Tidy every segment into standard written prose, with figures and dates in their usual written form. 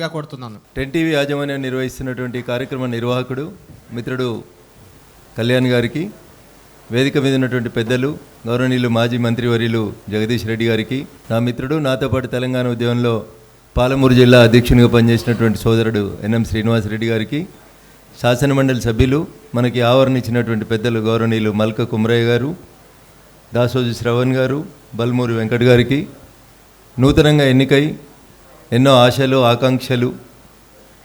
చేయవలసిందిగా కోరుతున్నాను. 10 టీవీ యాజమాన్యం నిర్వహిస్తున్నటువంటి కార్యక్రమ నిర్వాహకుడు మిత్రుడు కళ్యాణ్ గారికి, వేదిక మీద ఉన్నటువంటి పెద్దలు గౌరవనీయులు మాజీ మంత్రివర్యులు జగదీష్ రెడ్డి గారికి, నా మిత్రుడు నాతో పాటు తెలంగాణ ఉద్యమంలో పాలమూరు జిల్లా అధ్యక్షునిగా పనిచేసినటువంటి సోదరుడు ఎన్ఎం శ్రీనివాసరెడ్డి గారికి, శాసనమండలి సభ్యులు మనకి ఆవరణ ఇచ్చినటువంటి పెద్దలు గౌరవనీయులు మల్క కుమరయ్య గారు, దాసోజు శ్రవణ్ గారు, బల్మూరి వెంకట్ గారికి, నూతనంగా ఎన్నికై ఎన్నో ఆశలు ఆకాంక్షలు,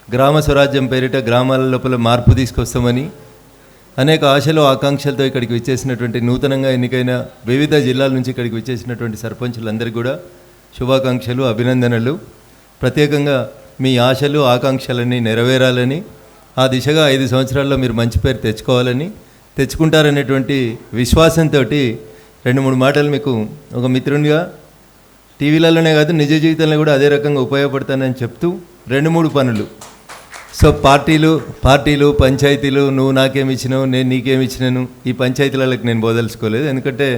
గ్రామ స్వరాజ్యం పేరిట గ్రామాల లోపల మార్పు తీసుకొస్తామని అనేక ఆశలు ఆకాంక్షలతో ఇక్కడికి విచ్చేసినటువంటి నూతనంగా ఎన్నికైన వివిధ జిల్లాల నుంచి ఇక్కడికి విచ్చేసినటువంటి సర్పంచులందరికీ కూడా శుభాకాంక్షలు, అభినందనలు. ప్రత్యేకంగా మీ ఆశలు ఆకాంక్షలన్నీ నెరవేరాలని, ఆ దిశగా 5 సంవత్సరాల్లో మీరు మంచి పేరు తెచ్చుకోవాలని, తెచ్చుకుంటారనేటువంటి విశ్వాసంతో 2-3 మాటలు మీకు ఒక మిత్రునిగా టీవీలలోనే కాదు నిజ జీవితంలో కూడా అదే రకంగా ఉపయోగపడతానని చెప్తూ 2-3 పనులు. సో పార్టీలు పంచాయతీలు, నువ్వు నాకేమిచ్చినావు నేను నీకేమిచ్చినాను, ఈ పంచాయతీలకు నేను బోదలుచుకోలేదు. ఎందుకంటే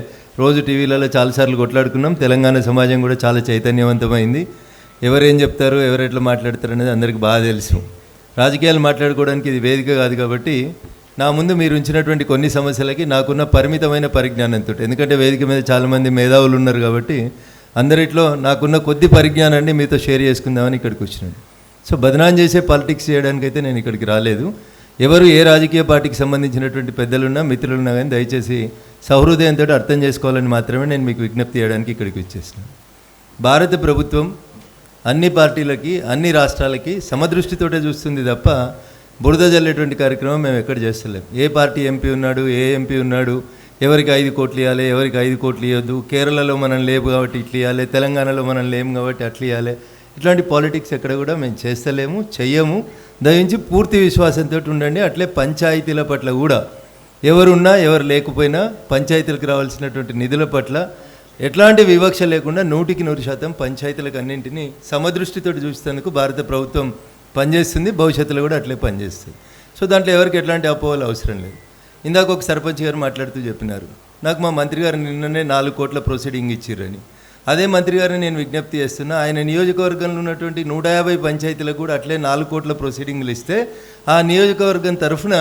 రోజు టీవీలలో చాలాసార్లు కొట్లాడుకున్నాం. తెలంగాణ సమాజం కూడా చాలా చైతన్యవంతమైంది. ఎవరేం చెప్తారు, ఎవరెట్లా మాట్లాడతారు అనేది అందరికీ బాగా తెలుసు. రాజకీయాలు మాట్లాడుకోవడానికి ఇది వేదిక కాదు. కాబట్టి నా ముందు మీరు ఉంచినటువంటి కొన్ని సమస్యలకి నాకున్న పరిమితమైన పరిజ్ఞానంతో, ఎందుకంటే వేదిక మీద చాలామంది మేధావులు ఉన్నారు కాబట్టి అందరిట్లో నాకున్న కొద్ది పరిజ్ఞానాన్ని మీతో షేర్ చేసుకుందామని ఇక్కడికి వచ్చినాను. సో బదనాం చేసే పాలిటిక్స్ చేయడానికైతే నేను ఇక్కడికి రాలేదు. ఎవరు ఏ రాజకీయ పార్టీకి సంబంధించినటువంటి పెద్దలున్నా మిత్రులున్నా కానీ దయచేసి సహృదయంతో అర్థం చేసుకోవాలని మాత్రమే నేను మీకు విజ్ఞప్తి చేయడానికి ఇక్కడికి వచ్చేసినాను. భారత ప్రభుత్వం అన్ని పార్టీలకి అన్ని రాష్ట్రాలకి సమదృష్టితోటే చూస్తుంది తప్ప బురద జల్లేటువంటి కార్యక్రమం మేము ఎక్కడ చేస్తలేం. ఏ పార్టీ ఎంపీ ఉన్నాడు, ఏ ఎంపీ ఉన్నాడు, ఎవరికి 5 కోట్లు ఇవ్వాలి, ఎవరికి 5 కోట్లు ఇవ్వద్దు, కేరళలో మనం లేవు కాబట్టి ఇట్లా ఇవ్వాలి, తెలంగాణలో మనం లేము కాబట్టి అట్లా ఇవ్వాలి, ఇట్లాంటి పాలిటిక్స్ ఎక్కడ కూడా మేము చేస్తలేము, చెయ్యము. దయించి పూర్తి విశ్వాసంతో ఉండండి. అట్లే పంచాయతీల పట్ల కూడా ఎవరున్నా ఎవరు లేకపోయినా పంచాయతీలకు రావాల్సినటువంటి నిధుల పట్ల ఎట్లాంటి వివక్ష లేకుండా 100% పంచాయతీలకు అన్నింటినీ సమదృష్టితో చూసేందుకు భారత ప్రభుత్వం పనిచేస్తుంది. భవిష్యత్తులో కూడా అట్లే పనిచేస్తుంది. సో దాంట్లో ఎవరికి ఎట్లాంటి అపోహలు అవసరం లేదు. ఇందాక ఒక సర్పంచ్ గారు మాట్లాడుతూ చెప్పినారు, నాకు మా మంత్రి గారు నిన్ననే 4 కోట్ల ప్రొసీడింగ్ ఇచ్చిర్రని. అదే మంత్రి గారిని నేను విజ్ఞప్తి చేస్తున్నా, ఆయన నియోజకవర్గంలో ఉన్నటువంటి 150 పంచాయతీలకు కూడా అట్లే 4 కోట్ల ప్రొసీడింగ్లు ఇస్తే ఆ నియోజకవర్గం తరఫున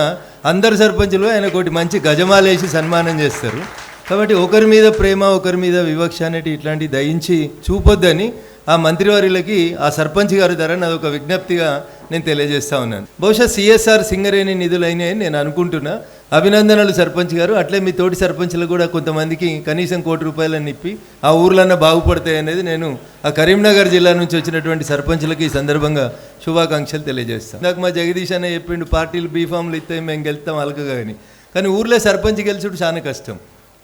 అందరు సర్పంచులు ఆయన ఒకటి మంచి గజమాలేసి సన్మానం చేస్తారు. కాబట్టి ఒకరి మీద ప్రేమ ఒకరి మీద వివక్ష అనేటి ఇట్లాంటివి దయించి చూపొద్దని ఆ మంత్రివారులకి ఆ సర్పంచ్ గారి ద్వారా నాదొక విజ్ఞప్తిగా నేను తెలియజేస్తా ఉన్నాను. బహుశా CSR సింగరేణి నిధులైనాయని నేను అనుకుంటున్నా. అభినందనలు సర్పంచ్ గారు. అట్లే మీ తోటి సర్పంచ్లు కూడా కొంతమందికి కనీసం 1 కోటి రూపాయలని ఇప్పి ఆ ఊర్లన్నా బాగుపడతాయి అనేది నేను ఆ కరీంనగర్ జిల్లా నుంచి వచ్చినటువంటి సర్పంచ్లకి ఈ సందర్భంగా శుభాకాంక్షలు తెలియజేస్తాను. నాకు మా జగదీష్ అనే చెప్పిండు, పార్టీలు బీఫామ్లు ఇస్తాయి మేము గెలుస్తాం అలకగా అని. కానీ ఊర్లో సర్పంచ్ గెలిచుడు చాలా కష్టం,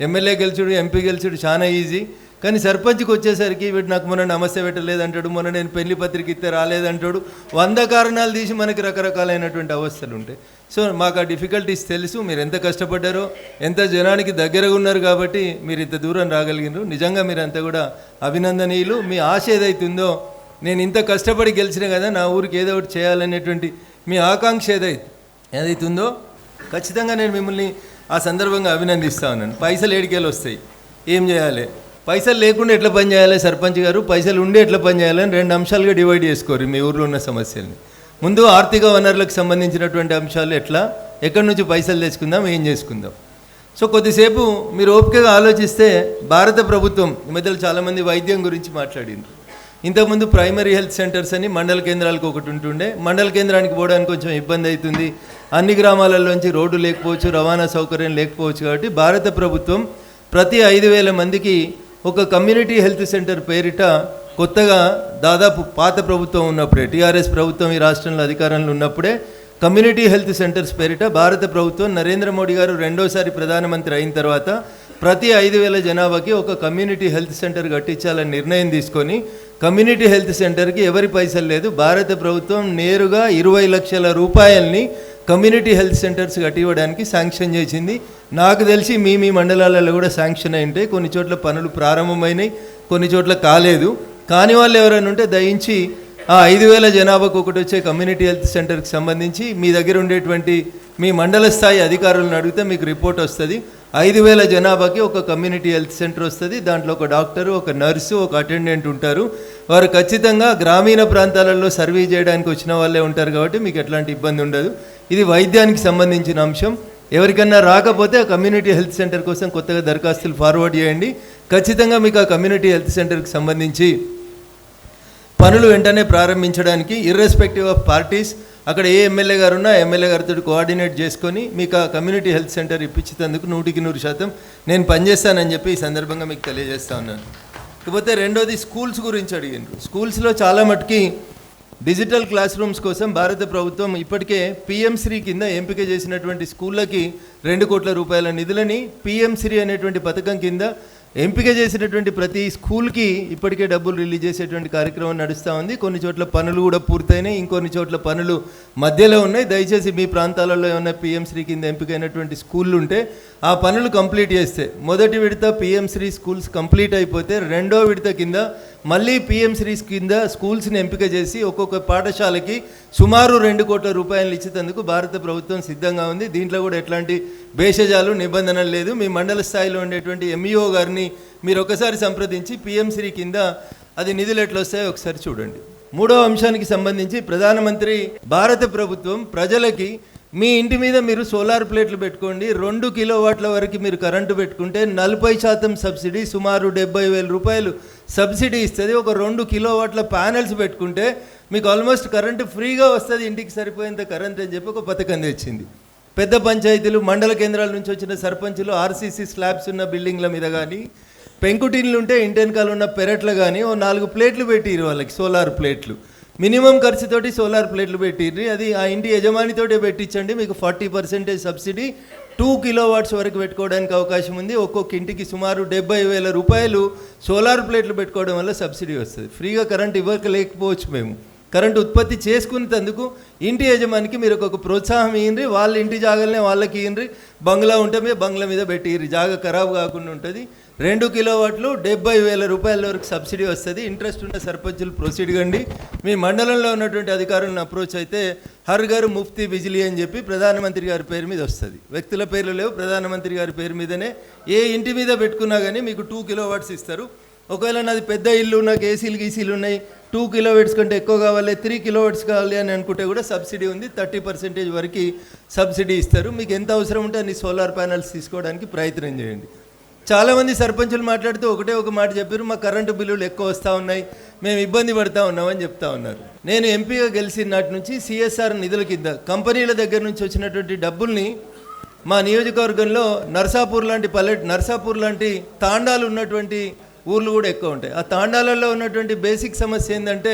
ఎమ్మెల్యే గెలిచుడు ఎంపీ గెలిచుడు చాలా ఈజీ. కానీ సర్పంచ్కి వచ్చేసరికి వీడు నాకు మొన్న నమస్తే పెట్టలేదంటాడు, మొన్న నేను పెళ్లి పత్రిక ఇస్తే రాలేదంటాడు, 100 కారణాలు తీసి మనకి రకరకాలైనటువంటి అవస్థలు ఉంటాయి. సో మాకు ఆ డిఫికల్టీస్ తెలుసు. మీరు ఎంత కష్టపడ్డారో, ఎంత జనానికి దగ్గరగా ఉన్నారు కాబట్టి మీరు ఇంత దూరం రాగలిగినారు. నిజంగా మీరంతా కూడా అభినందనీయులు. మీ ఆశ ఏదైతుందో, నేను ఇంత కష్టపడి గెలిచిన కదా నా ఊరికి ఏదో ఒకటి చేయాలనేటువంటి మీ ఆకాంక్ష ఏదైతుందో ఖచ్చితంగా నేను మిమ్మల్ని ఆ సందర్భంగా అభినందిస్తా ఉన్నాను. పైసలు ఏడికేలు వస్తాయి, ఏం చేయాలి, పైసలు లేకుండా ఎట్లా పని చేయాలి సర్పంచ్ గారు, పైసలు ఉండి ఎట్లా పని చేయాలని 2 అంశాలుగా డివైడ్ చేసుకోరు మీ ఊర్లో ఉన్న సమస్యల్ని. ముందు ఆర్థిక వనరులకు సంబంధించినటువంటి అంశాలు ఎక్కడి నుంచి పైసలు తెచ్చుకుందాం, ఏం చేసుకుందాం. సో కొద్దిసేపు మీరు ఓపికగా ఆలోచిస్తే భారత ప్రభుత్వం ఈ మధ్యలో చాలామంది వైద్యం గురించి మాట్లాడింది. ఇంతకుముందు ప్రైమరీ హెల్త్ సెంటర్స్ అని మండల కేంద్రాలకు ఒకటి ఉంటుండే. మండల కేంద్రానికి పోవడానికి కొంచెం ఇబ్బంది అవుతుంది, అన్ని గ్రామాలలోంచి రోడ్డు లేకపోవచ్చు, రవాణా సౌకర్యం లేకపోవచ్చు. కాబట్టి భారత ప్రభుత్వం ప్రతి 5,000 మందికి ఒక కమ్యూనిటీ హెల్త్ సెంటర్ పేరిట కొత్తగా దాదాపు పాత ప్రభుత్వం ఉన్నప్పుడే, టీఆర్ఎస్ ప్రభుత్వం ఈ రాష్ట్రంలో అధికారంలో ఉన్నప్పుడే కమ్యూనిటీ హెల్త్ సెంటర్స్ పేరిట భారత ప్రభుత్వం నరేంద్ర మోడీ గారు 2వసారి ప్రధానమంత్రి అయిన తర్వాత ప్రతి 5,000 జనాభాకి ఒక కమ్యూనిటీ హెల్త్ సెంటర్ కట్టించాలని నిర్ణయం తీసుకొని కమ్యూనిటీ హెల్త్ సెంటర్కి ఎవరి పైసలు లేదు, భారత ప్రభుత్వం నేరుగా 20 లక్షల రూపాయలని కమ్యూనిటీ హెల్త్ సెంటర్స్ కట్టివ్వడానికి శాంక్షన్ చేసింది. నాకు తెలిసి మీ మండలాలలో కూడా శాంక్షన్ అయి ఉంటాయి. కొన్ని చోట్ల పనులు ప్రారంభమైనాయి, కొన్ని చోట్ల కాలేదు. కాని వాళ్ళు ఎవరైనా ఉంటే దయించి ఆ 5,000 జనాభాకు ఒకటి వచ్చే కమ్యూనిటీ హెల్త్ సెంటర్కి సంబంధించి మీ దగ్గర ఉండేటువంటి మీ మండల స్థాయి అధికారులను అడిగితే మీకు రిపోర్ట్ వస్తుంది. 5,000 జనాభాకి ఒక కమ్యూనిటీ హెల్త్ సెంటర్ వస్తుంది. దాంట్లో ఒక డాక్టరు, ఒక నర్సు, ఒక అటెండెంట్ ఉంటారు. వారు ఖచ్చితంగా గ్రామీణ ప్రాంతాలలో సర్వీస్ చేయడానికి వచ్చిన వాళ్ళే ఉంటారు కాబట్టి మీకు ఎట్లాంటి ఇబ్బంది ఉండదు. ఇది వైద్యానికి సంబంధించిన అంశం. ఎవరికన్నా రాకపోతే ఆ కమ్యూనిటీ హెల్త్ సెంటర్ కోసం కొత్తగా దరఖాస్తులు ఫార్వర్డ్ చేయండి. ఖచ్చితంగా మీకు ఆ కమ్యూనిటీ హెల్త్ సెంటర్కి సంబంధించి పనులు వెంటనే ప్రారంభించడానికి ఇర్రెస్పెక్టివ్ ఆఫ్ పార్టీస్ అక్కడ ఏ ఎమ్మెల్యే గారు ఉన్నా ఎమ్మెల్యే గారితో కోఆర్డినేట్ చేసుకొని మీకు ఆ కమ్యూనిటీ హెల్త్ సెంటర్ ఇప్పించేందుకు 100% నేను పనిచేస్తానని చెప్పి ఈ సందర్భంగా మీకు తెలియజేస్తా ఉన్నాను. ఇకపోతే రెండోది స్కూల్స్ గురించి అడిగారు. స్కూల్స్లో చాలా మటుకి డిజిటల్ క్లాస్ రూమ్స్ కోసం భారత ప్రభుత్వం ఇప్పటికే పిఎం శ్రీ కింద ఎంపిక చేసినటువంటి స్కూళ్ళకి 2 కోట్ల రూపాయల నిధులని పిఎం శ్రీ అనేటువంటి పథకం కింద ఎంపిక చేసినటువంటి ప్రతి స్కూల్కి ఇప్పటికే డబ్బులు రిలీజ్ చేసేటువంటి కార్యక్రమం నడుస్తూ ఉంది. కొన్ని చోట్ల పనులు కూడా పూర్తయినాయి, ఇంకొన్ని చోట్ల పనులు మధ్యలో ఉన్నాయి. దయచేసి మీ ప్రాంతాలలో ఏమైనా పిఎం శ్రీ కింద ఎంపికైనటువంటి స్కూళ్ళు ఉంటే ఆ పనులు కంప్లీట్ చేస్తే మొదటి విడత పిఎం శ్రీ స్కూల్స్ కంప్లీట్ అయిపోతే రెండో విడత కింద మళ్ళీ పిఎం శ్రీ కింద స్కూల్స్ని ఎంపిక చేసి ఒక్కొక్క పాఠశాలకి సుమారు 2 కోట్ల రూపాయలు ఇచ్చేందుకు భారత ప్రభుత్వం సిద్ధంగా ఉంది. దీంట్లో కూడా ఎట్లాంటి భేషజాలు నిబంధనలు లేదు. మీ మండల స్థాయిలో ఉండేటువంటి ఎంఈఓ గారిని మీరు ఒకసారి సంప్రదించి పిఎం శ్రీ కింద అది నిధులు ఎట్లా వస్తాయో ఒకసారి చూడండి. మూడవ అంశానికి సంబంధించి ప్రధానమంత్రి భారత ప్రభుత్వం ప్రజలకి మీ ఇంటి మీద మీరు సోలార్ ప్లేట్లు పెట్టుకోండి, 2 కిలోవాట్ల వరకు మీరు కరెంటు పెట్టుకుంటే 40% సబ్సిడీ, సుమారు 70,000 రూపాయలు సబ్సిడీ ఇస్తుంది. ఒక 2 కిలోవాట్ల ప్యానెల్స్ పెట్టుకుంటే మీకు ఆల్మోస్ట్ కరెంటు ఫ్రీగా వస్తుంది, ఇంటికి సరిపోయేంత కరెంట్ అని చెప్పి ఒక పథకం తెచ్చింది. పెద్ద పంచాయతీలు, మండల కేంద్రాల నుంచి వచ్చిన సర్పంచులు ఆర్సీసీ స్లాబ్స్ ఉన్న బిల్డింగ్ల మీద కానీ, పెంకుటిన్లు ఉంటే ఇంటి వెనకాల ఉన్న పెరట్లు కానీ 4 ప్లేట్లు పెట్టిరు వాళ్ళకి, సోలార్ ప్లేట్లు. మినిమం ఖర్చుతోటి సోలార్ ప్లేట్లు పెట్టిర్రి. అది ఆ ఇంటి యజమానితోటే పెట్టించండి, మీకు 40% సబ్సిడీ, 2 కిలోవాట్స్ వరకు పెట్టుకోవడానికి అవకాశం ఉంది. ఒక్కొక్క ఇంటికి సుమారు 70,000 రూపాయలు సోలార్ ప్లేట్లు పెట్టుకోవడం వల్ల సబ్సిడీ వస్తుంది. ఫ్రీగా కరెంట్ ఇవ్వలేకపోవచ్చు, మేము కరెంటు ఉత్పత్తి చేసుకునేందుకు ఇంటి యజమానికి మీరు ఒక ప్రోత్సాహం ఇయ్యండి. వాళ్ళ ఇంటి జాగాలనే వాళ్ళకి ఇయ్యండి. బంగ్లా ఉంటే మీ బంగ్లా మీద పెట్టిర్రి, జాగా ఖరాబ్ కాకుండా ఉంటుంది. 2 కిలోవాట్లు 70,000 రూపాయల వరకు సబ్సిడీ వస్తుంది. ఇంట్రెస్ట్ ఉన్న సర్పంచులు ప్రొసీడ్ కండి. మీ మండలంలో ఉన్నటువంటి అధికారులను అప్రోచ్ అయితే హర్ ఘర్ ముఫ్తీ బిజిలీ అని చెప్పి ప్రధానమంత్రి గారి పేరు మీద వస్తుంది. వ్యక్తుల పేర్లు లేవు, ప్రధానమంత్రి గారి పేరు మీదనే ఏ ఇంటి మీద పెట్టుకున్నా కానీ మీకు 2 కిలోవాట్స్ ఇస్తారు. ఒకవేళ నాది పెద్ద ఇల్లు, నాకు ఏసీలు గీసీలు ఉన్నాయి, 2 కిలోవాట్స్ కంటే ఎక్కువ కావాలి, 3 కిలోవాట్స్ కావాలి అని అనుకుంటే కూడా సబ్సిడీ ఉంది. 30% వరకు సబ్సిడీ ఇస్తారు. మీకు ఎంత అవసరం ఉంటే అన్ని సోలార్ ప్యానెల్స్ తీసుకోవడానికి ప్రయత్నం చేయండి. చాలామంది సర్పంచులు మాట్లాడుతూ ఒక మాట చెప్పారు, మా కరెంటు బిల్లులు ఎక్కువ వస్తూ ఉన్నాయి, మేము ఇబ్బంది పడుతూ ఉన్నామని చెప్తా ఉన్నారు. నేను ఎంపీగా గెలిచిన నాటి నుంచి సిఎస్ఆర్ నిధుల కింద కంపెనీల దగ్గర నుంచి వచ్చినటువంటి డబ్బుల్ని మా నియోజకవర్గంలో నర్సాపూర్ లాంటి తాండాలు ఉన్నటువంటి ఊర్లు కూడా ఎక్కువ ఉంటాయి. ఆ తాండాలలో ఉన్నటువంటి బేసిక్ సమస్య ఏంటంటే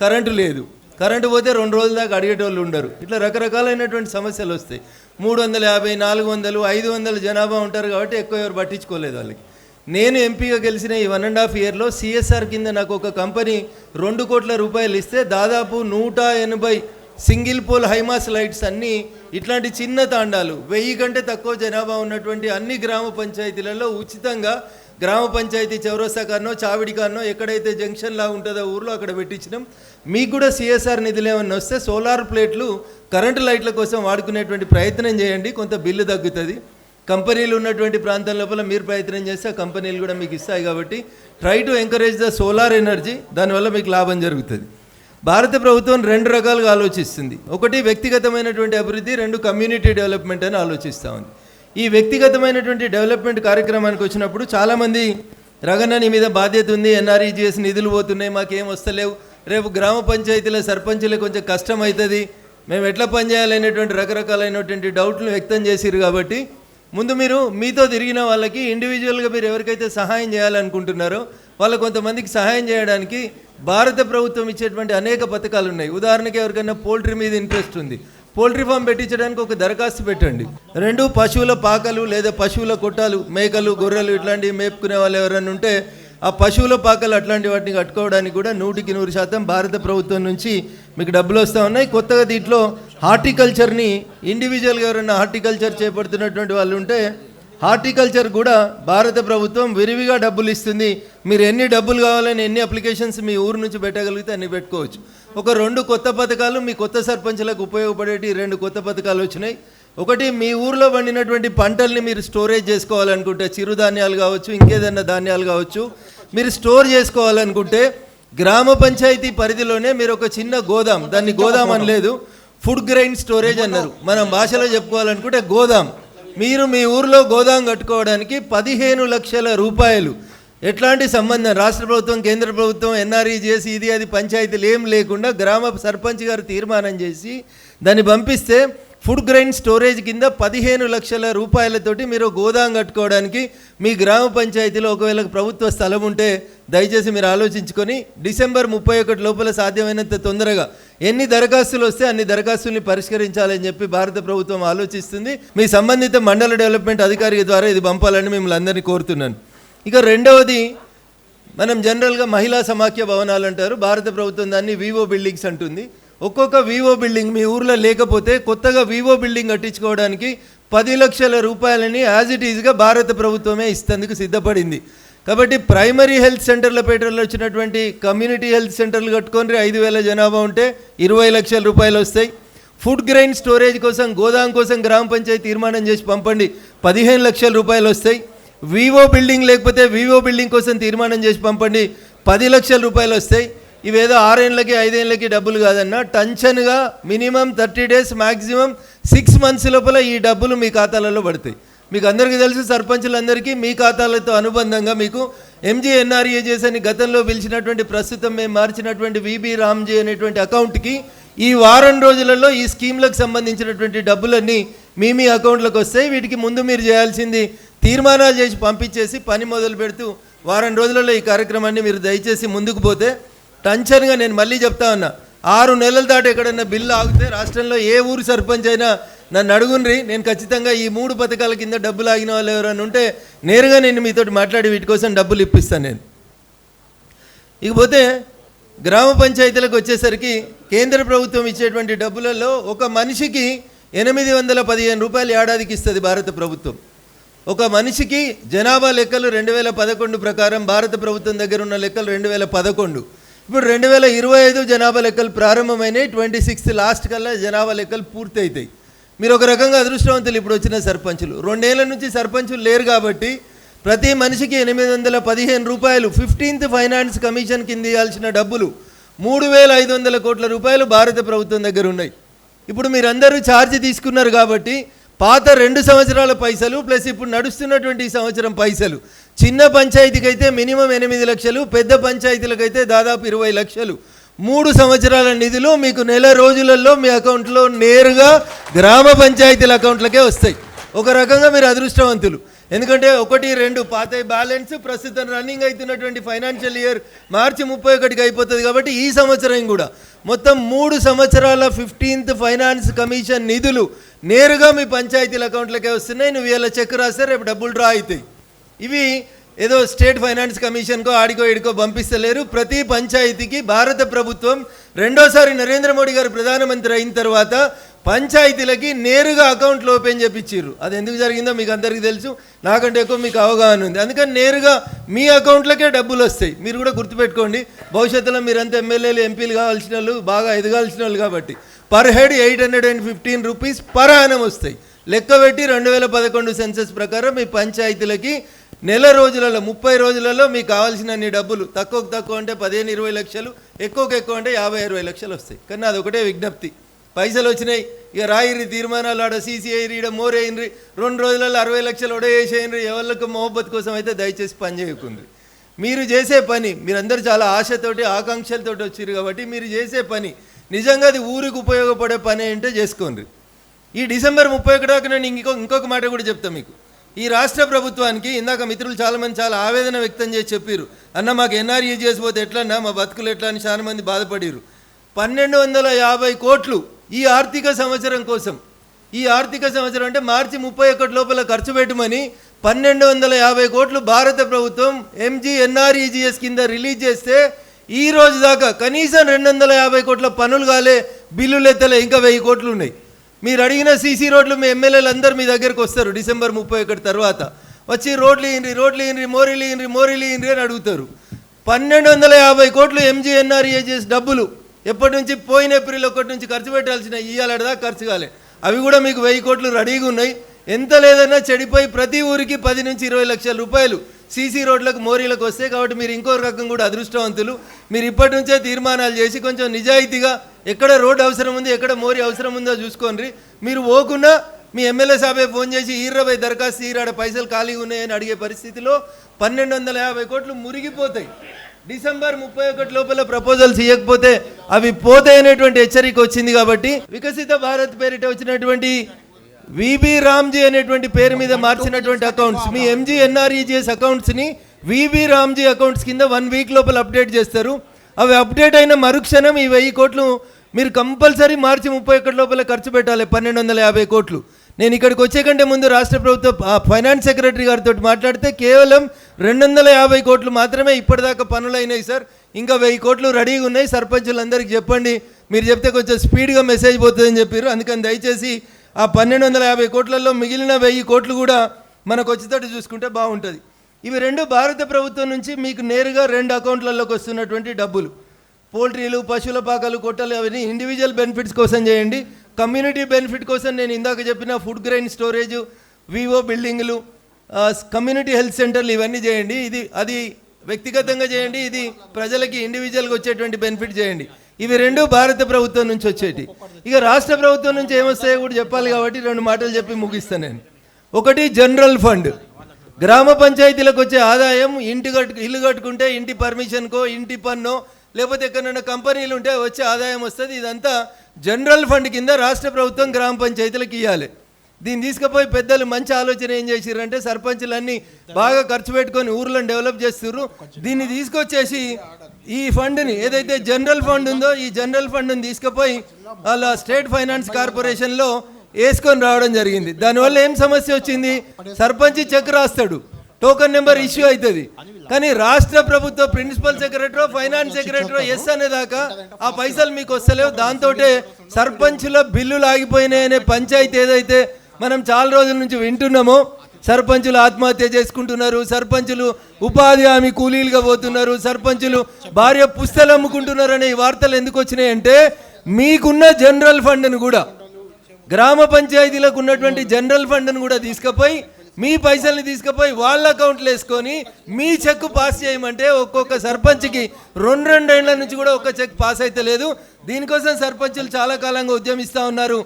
కరెంటు లేదు. కరెంటు పోతే 2 రోజుల దాకా అడిగేటోళ్ళు ఉండరు. ఇట్లా రకరకాలైనటువంటి సమస్యలు వస్తాయి. 350, 400, 500 జనాభా ఉంటారు కాబట్టి ఎక్కువ ఎవరు పట్టించుకోలేదు వాళ్ళకి. నేను ఎంపీగా గెలిచిన ఈ 1.5 ఇయర్లో సిఎస్ఆర్ కింద నాకు ఒక కంపెనీ 2 కోట్ల రూపాయలు ఇస్తే దాదాపు 180 సింగిల్ పోల్ హైమాస్ లైట్స్ అన్నీ ఇట్లాంటి చిన్న తాండాలు 1000 కంటే తక్కువ జనాభా ఉన్నటువంటి అన్ని గ్రామ పంచాయతీలలో ఉచితంగా గ్రామ పంచాయతీ చౌరస్తా కానో చావిడి కానో ఎక్కడైతే జంక్షన్ లా ఉంటుందో ఊర్లో అక్కడ పెట్టించినాం. మీకు కూడా సిఎస్ఆర్ నిధులు ఏమన్నా వస్తే సోలార్ ప్లేట్లు కరెంటు లైట్ల కోసం వాడుకునేటువంటి ప్రయత్నం చేయండి, కొంత బిల్లు తగ్గుతుంది. కంపెనీలు ఉన్నటువంటి ప్రాంతం లోపల మీరు ప్రయత్నం చేస్తే ఆ కంపెనీలు కూడా మీకు ఇస్తాయి. కాబట్టి try to encourage the solar energy, దానివల్ల మీకు లాభం జరుగుతుంది. భారత ప్రభుత్వం 2 రకాలుగా ఆలోచిస్తుంది. ఒకటి వ్యక్తిగతమైనటువంటి అభివృద్ధి, 2 కమ్యూనిటీ డెవలప్మెంట్ అని ఆలోచిస్తూ ఉంది. ఈ వ్యక్తిగతమైనటువంటి డెవలప్మెంట్ కార్యక్రమానికి వచ్చినప్పుడు చాలామంది రగన్న నీ మీద బాధ్యత ఉంది, ఎన్ఆర్ఈజీఎస్ నిధులు పోతున్నాయి, మాకేం వస్తలేవు, రేపు గ్రామ పంచాయతీల సర్పంచులకు కొంచెం కష్టం అవుతుంది, మేము ఎట్లా పనిచేయాలనేటువంటి రకరకాలైనటువంటి డౌట్లు వ్యక్తం చేసిరు. కాబట్టి ముందు మీరు మీతో తిరిగిన వాళ్ళకి ఇండివిజువల్గా మీరు ఎవరికైతే సహాయం చేయాలనుకుంటున్నారో వాళ్ళ కొంతమందికి సహాయం చేయడానికి భారత ప్రభుత్వం ఇచ్చేటువంటి అనేక పథకాలు ఉన్నాయి. ఉదాహరణకి ఎవరికైనా పోల్ట్రీ మీద ఇంట్రెస్ట్ ఉంది, పోల్ట్రీ ఫామ్ పెట్టించడానికి ఒక దరఖాస్తు పెట్టండి. 2 పశువుల పాకలు లేదా పశువుల కొట్టాలు, మేకలు, గొర్రెలు ఇట్లాంటివి మేపుకునే వాళ్ళు ఎవరైనా ఉంటే ఆ పశువుల పాకలు అట్లాంటి వాటిని కట్టుకోవడానికి కూడా 100% భారత ప్రభుత్వం నుంచి మీకు డబ్బులు వస్తూ ఉన్నాయి. కొత్తగా దీంట్లో హార్టికల్చర్ని ఇండివిజువల్గా ఎవరైనా హార్టికల్చర్ చేపడుతున్నటువంటి వాళ్ళు ఉంటే హార్టికల్చర్ కూడా భారత ప్రభుత్వం విరివిగా డబ్బులు ఇస్తుంది. మీరు ఎన్ని డబ్బులు కావాలని ఎన్ని అప్లికేషన్స్ మీ ఊరు నుంచి పెట్టగలిగితే అన్ని పెట్టుకోవచ్చు. ఒక 2 కొత్త పథకాలు మీ కొత్త సర్పంచ్లకు ఉపయోగపడేటి 2 కొత్త పథకాలు వచ్చినాయి. ఒకటి, మీ ఊర్లో పండినటువంటి పంటల్ని మీరు స్టోరేజ్ చేసుకోవాలనుకుంటే, చిరుధాన్యాలు కావచ్చు, ఇంకేదన్నా ధాన్యాలు కావచ్చు, మీరు స్టోర్ చేసుకోవాలనుకుంటే గ్రామ పంచాయతీ పరిధిలోనే మీరు ఒక చిన్న గోదాం, దాన్ని గోదాం అనలేదు, ఫుడ్ గ్రెయిన్ స్టోరేజ్ అన్నారు, మనం భాషలో చెప్పుకోవాలనుకుంటే గోదాం. మీరు మీ ఊర్లో గోదాం కట్టుకోవడానికి 15 లక్షల రూపాయలు, ఎట్లాంటి సంబంధం రాష్ట్ర ప్రభుత్వం, కేంద్ర ప్రభుత్వం, ఎన్ఆర్ఈజీఎస్, ఇది అది పంచాయతీలు ఏం లేకుండా గ్రామ సర్పంచ్ గారు తీర్మానం చేసి దాన్ని పంపిస్తే ఫుడ్ గ్రెయిన్ స్టోరేజ్ కింద 15 లక్షల రూపాయలతోటి మీరు గోదాం కట్టుకోవడానికి మీ గ్రామ పంచాయతీలో ఒకవేళ ప్రభుత్వ స్థలం ఉంటే దయచేసి మీరు ఆలోచించుకొని డిసెంబర్ 31 లోపల సాధ్యమైనంత తొందరగా ఎన్ని దరఖాస్తులు వస్తే అన్ని దరఖాస్తుల్ని పరిష్కరించాలని చెప్పి భారత ప్రభుత్వం ఆలోచిస్తుంది. మీ సంబంధిత మండల డెవలప్మెంట్ అధికారి ద్వారా ఇది పంపాలని మిమ్మల్ని అందరినీ కోరుతున్నాను. ఇక రెండవది, మనం జనరల్గా మహిళా సమాఖ్య భవనాలు అంటారు, భారత ప్రభుత్వం దాన్ని వివో బిల్డింగ్స్ అంటుంది. ఒక్కొక్క వివో బిల్డింగ్ మీ ఊర్లో లేకపోతే కొత్తగా వివో బిల్డింగ్ కట్టించుకోవడానికి 10 లక్షల రూపాయలని యాజ్ ఇట్ ఈజ్గా భారత ప్రభుత్వమే ఇస్తేందుకు సిద్ధపడింది. కాబట్టి ప్రైమరీ హెల్త్ సెంటర్ల పేటలో వచ్చినటువంటి కమ్యూనిటీ హెల్త్ సెంటర్లు కట్టుకొని 5,000 జనాభా ఉంటే 20 లక్షల రూపాయలు వస్తాయి. ఫుడ్ గ్రెయిన్ స్టోరేజ్ కోసం గోదాం కోసం గ్రామ పంచాయతీ తీర్మానం చేసి పంపండి, 15 లక్షల రూపాయలు వస్తాయి. వివో బిల్డింగ్ లేకపోతే వివో బిల్డింగ్ కోసం తీర్మానం చేసి పంపండి, 10 లక్షల రూపాయలు వస్తాయి. ఇవేదో 6 ఏళ్ళకి 5 ఏళ్ళకి డబ్బులు కాదన్నా, టెన్షన్గా మినిమం 30 డేస్, మ్యాక్సిమం 6 మంత్స్ లోపల ఈ డబ్బులు మీ ఖాతాలలో పడతాయి. మీకు అందరికీ తెలుసు, సర్పంచులందరికీ మీ ఖాతాలతో అనుబంధంగా మీకు MGNREGS అని గతంలో పిలిచినటువంటి, ప్రస్తుతం మేము మార్చినటువంటి VB రామ్జీ అనేటువంటి అకౌంట్కి ఈ వారం రోజులలో ఈ స్కీమ్లకు సంబంధించినటువంటి డబ్బులన్నీ మీ అకౌంట్లకు వస్తాయి. వీటికి ముందు మీరు చేయాల్సింది తీర్మానాలు చేసి పంపించేసి పని మొదలు పెడుతూ వారం రోజులలో ఈ కార్యక్రమాన్ని మీరు దయచేసి ముందుకు పోతే టెన్షన్గా, నేను మళ్ళీ చెప్తా ఉన్నా, 6 నెలల దాటి ఎక్కడన్నా బిల్లు ఆగితే రాష్ట్రంలో ఏ ఊరు సర్పంచ్ అయినా నన్ను అడుగుండ్రి, నేను ఖచ్చితంగా ఈ 3 పథకాల కింద డబ్బులు ఆగిన వాళ్ళు ఎవరైనా ఉంటే నేరుగా నేను మీతో మాట్లాడి వీటి కోసం డబ్బులు ఇప్పిస్తాను నేను. ఇకపోతే గ్రామ పంచాయతీలకు వచ్చేసరికి కేంద్ర ప్రభుత్వం ఇచ్చేటువంటి డబ్బులలో ఒక మనిషికి 815 రూపాయలు ఏడాదికి ఇస్తుంది భారత ప్రభుత్వం. ఒక మనిషికి జనాభా లెక్కలు 2011 ప్రకారం భారత ప్రభుత్వం దగ్గర ఉన్న లెక్కలు 2011, ఇప్పుడు 2025 జనాభా లెక్కలు ప్రారంభమైనాయి. 26 లాస్ట్ కల్లా జనాభా లెక్కలు పూర్తి అవుతాయి. మీరు ఒక రకంగా అదృష్టవంతులు ఇప్పుడు వచ్చిన సర్పంచులు. 2 ఏళ్ల నుంచి సర్పంచులు లేరు కాబట్టి ప్రతి మనిషికి 815 రూపాయలు 15th ఫైనాన్స్ కమిషన్ కింద ఇవ్వాల్సిన డబ్బులు 3,500 కోట్ల రూపాయలు భారత ప్రభుత్వం దగ్గర ఉన్నాయి. ఇప్పుడు మీరందరూ ఛార్జ్ తీసుకున్నారు కాబట్టి పాత 2 సంవత్సరాల పైసలు ప్లస్ ఇప్పుడు నడుస్తున్నటువంటి ఈ సంవత్సరం పైసలు, చిన్న పంచాయతీకి అయితే మినిమం 8 లక్షలు, పెద్ద పంచాయతీలకైతే దాదాపు 20 లక్షలు, 3 సంవత్సరాల నిధులు మీకు నెల రోజులలో మీ అకౌంట్లో నేరుగా గ్రామ పంచాయతీల అకౌంట్లకే వస్తాయి. ఒక రకంగా మీరు అదృష్టవంతులు. ఎందుకంటే 1, 2 పాత బ్యాలెన్స్ ప్రస్తుతం రన్నింగ్ అవుతున్నటువంటి ఫైనాన్షియల్ ఇయర్ మార్చి 31కి అయిపోతుంది కాబట్టి ఈ సంవత్సరం కూడా మొత్తం 3 సంవత్సరాల 15th ఫైనాన్స్ కమిషన్ నిధులు నేరుగా మీ పంచాయతీల అకౌంట్లకే వస్తున్నాయి. నువ్వు ఇలా చెక్ రాస్తే రేపు డబ్బులు డ్రా అవుతాయి. ఇవి ఏదో స్టేట్ ఫైనాన్స్ కమిషన్కో ఆడికో ఇడికో పంపిస్తలేరు. ప్రతి పంచాయతీకి భారత ప్రభుత్వం రెండోసారి నరేంద్ర మోడీ గారు ప్రధానమంత్రి అయిన తర్వాత పంచాయతీలకి నేరుగా అకౌంట్లు ఓపెన్ చేయించారు. అది ఎందుకు జరిగిందో మీకు అందరికీ తెలుసు, నాకంటే ఎక్కువ మీకు అవగాహన ఉంది. అందుకని నేరుగా మీ అకౌంట్లకే డబ్బులు వస్తాయి. మీరు కూడా గుర్తుపెట్టుకోండి, భవిష్యత్తులో మీరంతా ఎమ్మెల్యేలు ఎంపీలు కావాల్సిన వాళ్ళు, బాగా ఎదగాల్సిన వాళ్ళు కాబట్టి per head 815 rupees per annum వస్తాయి. లెక్క పెట్టి 2011 సెన్సస్ ప్రకారం మీ పంచాయతీలకి నెల రోజులలో 30 రోజులలో మీకు కావాల్సిన అన్ని డబ్బులు, తక్కువకు తక్కువ అంటే 15-20 లక్షలు, ఎక్కువకు ఎక్కువ అంటే 50-60 లక్షలు వస్తాయి. కానీ అదొకటే విజ్ఞప్తి, పైసలు వచ్చినాయి ఇక రాయిర్రి తీర్మానాలు, ఆడ CCI ఈడ మోరేయినరి, 2 రోజులలో 60 లక్షలు ఒడేసేయండి. ఎవరికి మొహబ్బత్ కోసం అయితే దయచేసి పని చేయకుండ్రి. మీరు చేసే పని, మీరందరూ చాలా ఆశతోటి ఆకాంక్షలతోటి వచ్చారు కాబట్టి మీరు చేసే పని నిజంగా అది ఊరికి ఉపయోగపడే పని అంటే చేసుకోండి. ఈ డిసెంబర్ 31 దాకా నేను ఇంకొక మాట కూడా చెప్తాను మీకు. ఈ రాష్ట్ర ప్రభుత్వానికి ఇందాక మిత్రులు చాలామంది చాలా ఆవేదన వ్యక్తం చేసి చెప్పారు, అన్న మాకు NREGS పోతే ఎట్లన్నా, మా బతుకులు ఎట్లా అని చాలా మంది బాధపడారు. 1250 కోట్లు ఈ ఆర్థిక సంవత్సరం కోసం, ఈ ఆర్థిక సంవత్సరం అంటే మార్చి 31 లోపల ఖర్చు పెట్టమని 1250 కోట్లు భారత ప్రభుత్వం MGNREGS కింద రిలీజ్ చేస్తే ఈ రోజు దాకా కనీసం 250 కోట్ల పనులు కాలే, బిల్లులు ఎత్తలే, ఇంకా 1000 కోట్లు ఉన్నాయి. మీరు అడిగిన CC రోడ్లు మీ ఎమ్మెల్యేలు అందరూ మీ దగ్గరకు వస్తారు డిసెంబర్ 31 తర్వాత వచ్చి రోడ్లు ఇన్రి మోరీలు ఇన్రి అని అడుగుతారు. 1250 కోట్లు MGNREGS డబ్బులు ఎప్పటి నుంచి పోయిన ఏప్రిల్ 1 నుంచి ఖర్చు పెట్టాల్సిన ఇయ్యాలడదా ఖర్చు కాలే. అవి కూడా మీకు 1000 కోట్లు రెడీగా ఉన్నాయి. ఎంత లేదన్నా చెడిపోయి ప్రతి ఊరికి 10 నుంచి 20 లక్షల రూపాయలు సీసీ రోడ్లకు మోరీలకు వస్తాయి. కాబట్టి మీరు ఇంకో రకం కూడా అదృష్టవంతులు. మీరు ఇప్పటి నుంచే తీర్మానాలు చేసి కొంచెం నిజాయితీగా ఎక్కడ రోడ్డు అవసరం ఉంది, ఎక్కడ మోరీ అవసరం ఉందో చూసుకోండి. మీరు పోకున్నా మీ ఎమ్మెల్యే సాబే ఫోన్ చేసి ఈర్రపై దరఖాస్తు ఈరాడ పైసలు ఖాళీగా ఉన్నాయని అడిగే పరిస్థితిలో 1250 కోట్లు మురిగిపోతాయి. డిసెంబర్ 31 లోపల ప్రపోజల్స్ ఇవ్వకపోతే అవి పోతాయనేటువంటి హెచ్చరిక వచ్చింది. కాబట్టి వికసిత భారత్ పేరిట వచ్చినటువంటి విబి రామ్జీ అనేటువంటి పేరు మీద మార్చినటువంటి అకౌంట్స్, మీ MGNREGS అకౌంట్స్ని విబి రామ్జీ అకౌంట్స్ కింద 1 వీక్ లోపల అప్డేట్ చేస్తారు. అవి అప్డేట్ అయిన మరుక్షణం ఈ 1000 కోట్లు మీరు కంపల్సరీ మార్చి 31 లోపల ఖర్చు పెట్టాలి. 1250 కోట్లు. నేను ఇక్కడికి వచ్చే కంటే ముందు రాష్ట్ర ప్రభుత్వ ఫైనాన్స్ సెక్రటరీ గారితో మాట్లాడితే కేవలం 250 కోట్లు మాత్రమే ఇప్పటిదాకా పనులు అయినాయి సార్. ఇంకా 1000 కోట్లు రెడీగా ఉన్నాయి. సర్పంచులందరికీ చెప్పండి, మీరు చెప్తే కొంచెం స్పీడ్గా మెసేజ్ పోతుందని చెప్పారు. అందుకని దయచేసి ఆ 1250 కోట్లలో మిగిలిన 1000 కోట్లు కూడా మనకు వచ్చేటట్టు చూసుకుంటే బాగుంటుంది. ఇవి 2 భారత ప్రభుత్వం నుంచి మీకు నేరుగా 2 అకౌంట్లలోకి వస్తున్నటువంటి డబ్బులు. పోల్ట్రీలు, పశువుల పాకలు, కొట్టలు అవన్నీ ఇండివిజువల్ బెనిఫిట్స్ కోసం చేయండి. కమ్యూనిటీ బెనిఫిట్ కోసం నేను ఇందాక చెప్పిన ఫుడ్ గ్రెయిన్ స్టోరేజ్, వివో బిల్డింగ్లు, కమ్యూనిటీ హెల్త్ సెంటర్లు ఇవన్నీ చేయండి. అది వ్యక్తిగతంగా చేయండి. ఇది ప్రజలకి ఇండివిజువల్గా వచ్చేటువంటి బెనిఫిట్ చేయండి. ఇవి 2 భారత ప్రభుత్వం నుంచి వచ్చేటి. ఇక రాష్ట్ర ప్రభుత్వం నుంచి ఏమొస్తాయో కూడా చెప్పాలి. కాబట్టి 2 మాటలు చెప్పి ముగిస్తాను నేను. ఒకటి జనరల్ ఫండ్. గ్రామ పంచాయతీలకు వచ్చే ఆదాయం ఇల్లు కట్టుకుంటే ఇంటి పర్మిషన్కో, ఇంటి పన్నో, లేకపోతే ఎక్కడైనా కంపెనీలు ఉంటే వచ్చే ఆదాయం వస్తుంది. ఇదంతా జనరల్ ఫండ్ కింద రాష్ట్ర ప్రభుత్వం గ్రామ పంచాయతీలకు ఇవ్వాలి. దీన్ని తీసుకుపోయి పెద్దలు మంచి ఆలోచన ఏం చేసిర్రంటే సర్పంచులన్నీ బాగా ఖర్చు పెట్టుకొని ఊర్లను డెవలప్ చేస్తున్నారు. దీన్ని తీసుకొచ్చేసి ఈ ఫండ్ని ఏదైతే జనరల్ ఫండ్ ఉందో ఈ జనరల్ ఫండ్ని తీసుకుపోయి వాళ్ళ స్టేట్ ఫైనాన్స్ కార్పొరేషన్లో వేసుకొని రావడం జరిగింది. దానివల్ల ఏం సమస్య వచ్చింది? సర్పంచ్ చెక్ రాస్తాడు, టోకన్ నెంబర్ ఇష్యూ అవుతుంది. కానీ రాష్ట్ర ప్రభుత్వ principal secretary, finance secretary yes అనేదాకా ఆ పైసలు మీకు వస్తలేవు. దాంతో సర్పంచుల బిల్లులు ఆగిపోయినాయనే పంచాయతీ ఏదైతే మనం చాలా రోజుల నుంచి వింటున్నామో, సర్పంచులు ఆత్మహత్య చేసుకుంటున్నారు, సర్పంచులు ఉపాధి హామీ కూలీలుగా పోతున్నారు, సర్పంచులు భార్య పుస్తలు అమ్ముకుంటున్నారు అనే ఈ వార్తలు ఎందుకు వచ్చినాయంటే మీకున్న జనరల్ ఫండ్ను కూడా, గ్రామ పంచాయతీలకు ఉన్నటువంటి జనరల్ ఫండ్ను కూడా తీసుకుపోయి మీ పైసల్ని తీసుకుపోయి వాళ్ళ అకౌంట్లు వేసుకొని మీ చెక్ పాస్ చేయమంటే ఒక్కొక్క సర్పంచ్కి 2 ఏళ్ల నుంచి కూడా ఒక్క చెక్ పాస్ అయితే లేదు. దీనికోసం సర్పంచులు చాలా కాలంగా ఉద్యమిస్తూ ఉన్నారు.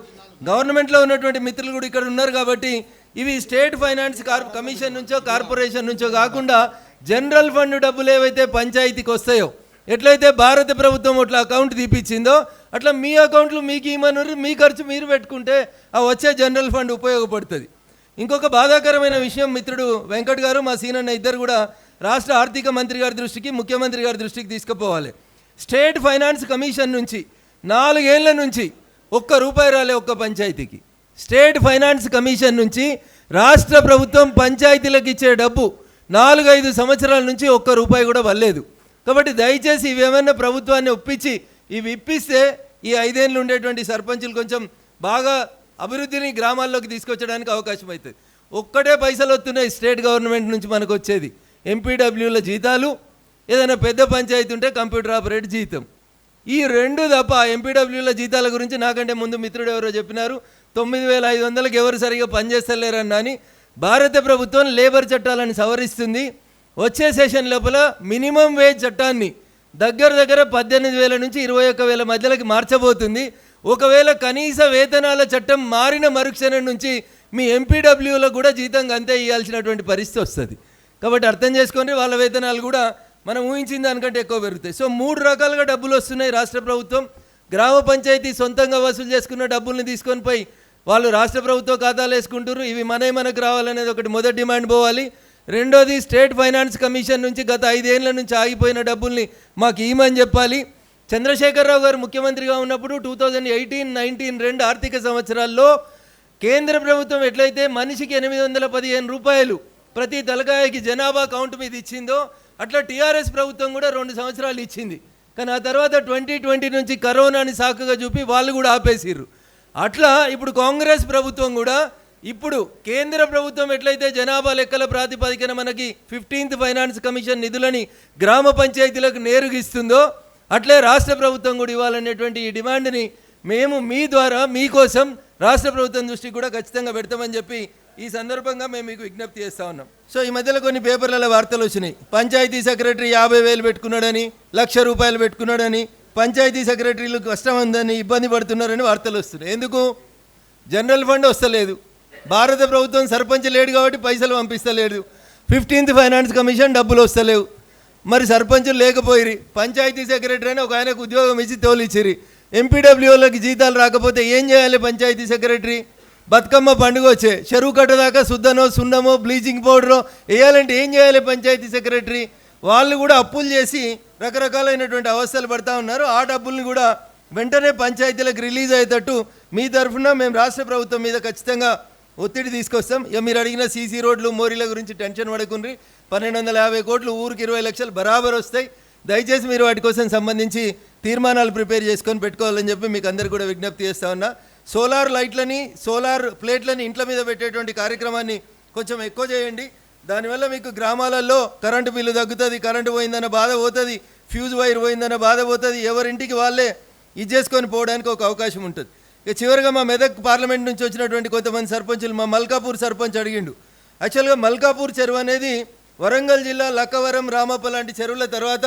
గవర్నమెంట్లో ఉన్నటువంటి మిత్రులు కూడా ఇక్కడ ఉన్నారు. కాబట్టి ఇవి స్టేట్ ఫైనాన్స్ కమిషన్ నుంచో కార్పొరేషన్ నుంచో కాకుండా జనరల్ ఫండ్ డబ్బులు ఏవైతే పంచాయతీకి వస్తాయో, ఎట్లయితే భారత ప్రభుత్వం అట్లా అకౌంట్ తీపిచ్చిందో అట్లా మీ అకౌంట్లు మీకు ఇవ్వమన్నారు. మీ ఖర్చు మీరు పెట్టుకుంటే ఆ వచ్చే జనరల్ ఫండ్ ఉపయోగపడుతుంది. ఇంకొక బాధాకరమైన విషయం మిత్రుడు వెంకట్ గారు, మా సీనన్న ఇద్దరు కూడా రాష్ట్ర ఆర్థిక మంత్రి గారి దృష్టికి, ముఖ్యమంత్రి గారి దృష్టికి తీసుకుపోవాలి. స్టేట్ ఫైనాన్స్ కమిషన్ నుంచి 4 ఏళ్ల నుంచి ₹1 రాలే ఒక్క పంచాయతీకి. స్టేట్ ఫైనాన్స్ కమిషన్ నుంచి రాష్ట్ర ప్రభుత్వం పంచాయతీలకు ఇచ్చే డబ్బు 4-5 సంవత్సరాల నుంచి ₹1 కూడా వల్లేదు. కాబట్టి దయచేసి ఇవేమన్నా ప్రభుత్వాన్ని ఒప్పించి ఇవి ఇప్పిస్తే ఈ 5 ఏళ్ళు ఉండేటువంటి సర్పంచులు కొంచెం బాగా అభివృద్ధిని గ్రామాల్లోకి తీసుకొచ్చడానికి అవకాశం అవుతుంది. ఒక్కటే పైసలు వస్తున్నాయి స్టేట్ గవర్నమెంట్ నుంచి మనకు వచ్చేది ఎంపీడబ్ల్యూల జీతాలు, ఏదైనా పెద్ద పంచాయతీ ఉంటే కంప్యూటర్ ఆపరేట్ జీతం. ఈ 2 తప్ప ఎంపీడబ్ల్యూల జీతాల గురించి నాకంటే ముందు మిత్రుడు ఎవరో చెప్పినారు 9500కి ఎవరు సరిగా పనిచేస్తలేరన్నా అని. భారత ప్రభుత్వం లేబర్ చట్టాలను సవరిస్తుంది. వచ్చే సెషన్ లోపల మినిమం వేజ్ చట్టాన్ని దగ్గర 18,000 నుంచి 21,000 మధ్యలోకి మార్చబోతుంది. ఒకవేళ కనీస వేతనాల చట్టం మారిన మరుక్షణం నుంచి మీ ఎంపీడబ్ల్యూలకు కూడా జీతం అంతే ఇవ్వాల్సినటువంటి పరిస్థితి వస్తుంది. కాబట్టి అర్థం చేసుకొని వాళ్ళ వేతనాలు కూడా మనం ఊహించిన దానికంటే ఎక్కువ పెరుగుతాయి. సో 3 రకాలుగా డబ్బులు వస్తున్నాయి రాష్ట్ర ప్రభుత్వం. గ్రామ పంచాయతీ సొంతంగా వసూలు చేసుకున్న డబ్బుల్ని తీసుకొని పోయి వాళ్ళు రాష్ట్ర ప్రభుత్వ ఖాతాలు వేసుకుంటారు. ఇవి మనకు రావాలనేది ఒకటి మొదటి డిమాండ్ పోవాలి. రెండోది స్టేట్ ఫైనాన్స్ కమిషన్ నుంచి గత 5 ఏళ్ల నుంచి ఆగిపోయిన డబ్బుల్ని మాకు ఇవ్వమని చెప్పాలి. చంద్రశేఖరరావు గారు ముఖ్యమంత్రిగా ఉన్నప్పుడు 2018-19 2 ఆర్థిక సంవత్సరాల్లో కేంద్ర ప్రభుత్వం ఎట్లయితే మనిషికి ₹815 ప్రతి తలకాయకి జనాభా కౌంట్ మీద ఇచ్చిందో అట్లా టీఆర్ఎస్ ప్రభుత్వం కూడా 2 సంవత్సరాలు ఇచ్చింది. కానీ ఆ తర్వాత 2020 నుంచి కరోనాని సాకుగా చూపి వాళ్ళు కూడా ఆపేసిర్రు. అట్లా ఇప్పుడు కాంగ్రెస్ ప్రభుత్వం కూడా ఇప్పుడు కేంద్ర ప్రభుత్వం ఎట్లయితే జనాభా లెక్కల ప్రాతిపదికన మనకి 15th ఫైనాన్స్ కమిషన్ నిధులని గ్రామ పంచాయతీలకు నేరుగా ఇస్తుందో అట్లే రాష్ట్ర ప్రభుత్వం కూడా ఇవ్వాలనేటువంటి ఈ డిమాండ్ని మేము మీ ద్వారా మీకోసం రాష్ట్ర ప్రభుత్వం దృష్టికి కూడా ఖచ్చితంగా పెడతామని చెప్పి ఈ సందర్భంగా మేము మీకు విజ్ఞప్తి చేస్తూ ఉన్నాం. సో ఈ మధ్యలో కొన్ని పేపర్లలో వార్తలు వచ్చినాయి, పంచాయతీ సెక్రటరీ 50,000 పెట్టుకున్నాడని, 1,00,000 రూపాయలు పెట్టుకున్నాడని, పంచాయతీ సెక్రటరీలు కష్టం ఉందని, ఇబ్బంది పడుతున్నారని వార్తలు వస్తున్నాయి. ఎందుకు? జనరల్ ఫండ్ వస్తలేదు, భారత ప్రభుత్వం సర్పంచ్ లేడు కాబట్టి పైసలు పంపిస్తలేదు, 15th ఫైనాన్స్ కమిషన్ డబ్బులు వస్తలేవు, మరి సర్పంచులు లేకపోయిరి, పంచాయతీ సెక్రటరీ అని ఒక ఆయనకు ఉద్యోగం ఇచ్చి తోలిచ్చిరి, ఎంపీడబ్ల్యూలకి జీతాలు రాకపోతే ఏం చేయాలి పంచాయతీ సెక్రటరీ? బతుకమ్మ పండుగ వచ్చే చెరువు కట్టదాకా శుద్ధనో సున్నమో బ్లీచింగ్ పౌడరో వేయాలంటే ఏం చేయాలి పంచాయతీ సెక్రటరీ? వాళ్ళు కూడా అప్పులు చేసి రకరకాలైనటువంటి అవస్థలు పడతా ఉన్నారు. ఆ డబ్బుల్ని కూడా వెంటనే పంచాయతీలకు రిలీజ్ అయ్యేటట్టు మీ తరఫున మేము రాష్ట్ర ప్రభుత్వం మీద ఖచ్చితంగా ఒత్తిడి తీసుకొస్తాం. ఇక మీరు అడిగిన సీసీ రోడ్లు మోరీల గురించి టెన్షన్ పడకుండ్రి, 1,250 కోట్లు, ఊరికి 20 లక్షలు బరాబర్ వస్తాయి. దయచేసి మీరు వాటి కోసం సంబంధించి తీర్మానాలు ప్రిపేర్ చేసుకొని పెట్టుకోవాలని చెప్పి మీకు అందరు కూడా విజ్ఞప్తి చేస్తా ఉన్నా. సోలార్ లైట్లని, సోలార్ ప్లేట్లని ఇంట్ల మీద పెట్టేటువంటి కార్యక్రమాన్ని కొంచెం ఎక్కువ చేయండి. దానివల్ల మీకు గ్రామాలలో కరెంటు బిల్లు తగ్గుతుంది, కరెంటు పోయిందన్న బాధ పోతుంది, ఫ్యూజ్ వైర్ పోయిందన్న బాధ పోతుంది, ఎవరింటికి వాళ్ళే ఇది చేసుకొని పోవడానికి ఒక అవకాశం ఉంటుంది. ఇక చివరిగా మా మెదక్ పార్లమెంట్ నుంచి వచ్చినటువంటి కొంతమంది సర్పంచులు, మా మల్కాపూర్ సర్పంచ్ అడిగిండు. యాక్చువల్గా మల్కాపూర్ చెరువు అనేది వరంగల్ జిల్లా లక్కవరం, రామప్ప లాంటి చెరువుల తర్వాత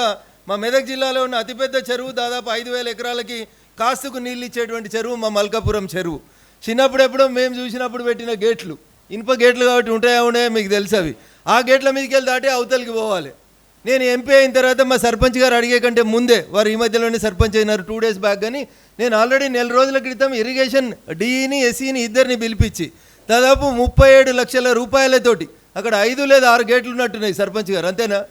మా మెదక్ జిల్లాలో ఉన్న అతిపెద్ద చెరువు, దాదాపు 5,000 ఎకరాలకి కాస్తుకు నీళ్ళు ఇచ్చేటువంటి చెరువు మా మల్కాపురం చెరువు. చిన్నప్పుడెప్పుడో మేము చూసినప్పుడు పెట్టిన గేట్లు, ఇనుప గేట్లు కాబట్టి ఉంటాయో మీకు తెలుసు. అవి ఆ గేట్ల మీదకి వెళ్ళి దాటి అవతలికి పోవాలి. నేను ఎంపీ అయిన తర్వాత మా సర్పంచ్ గారు అడిగే కంటే ముందే, వారు ఈ మధ్యలోనే సర్పంచ్ అయినారు 2 days బ్యాక్, కానీ నేను ఆల్రెడీ 4 రోజుల క్రితం ఇరిగేషన్ డిఈని ఎస్ఈని ఇద్దరిని పిలిపించి దాదాపు 37 లక్షల రూపాయలతోటి అక్కడ 5 లేదా 6 గేట్లు ఉన్నట్టున్నాయి సర్పంచ్ గారు, అంతేనా?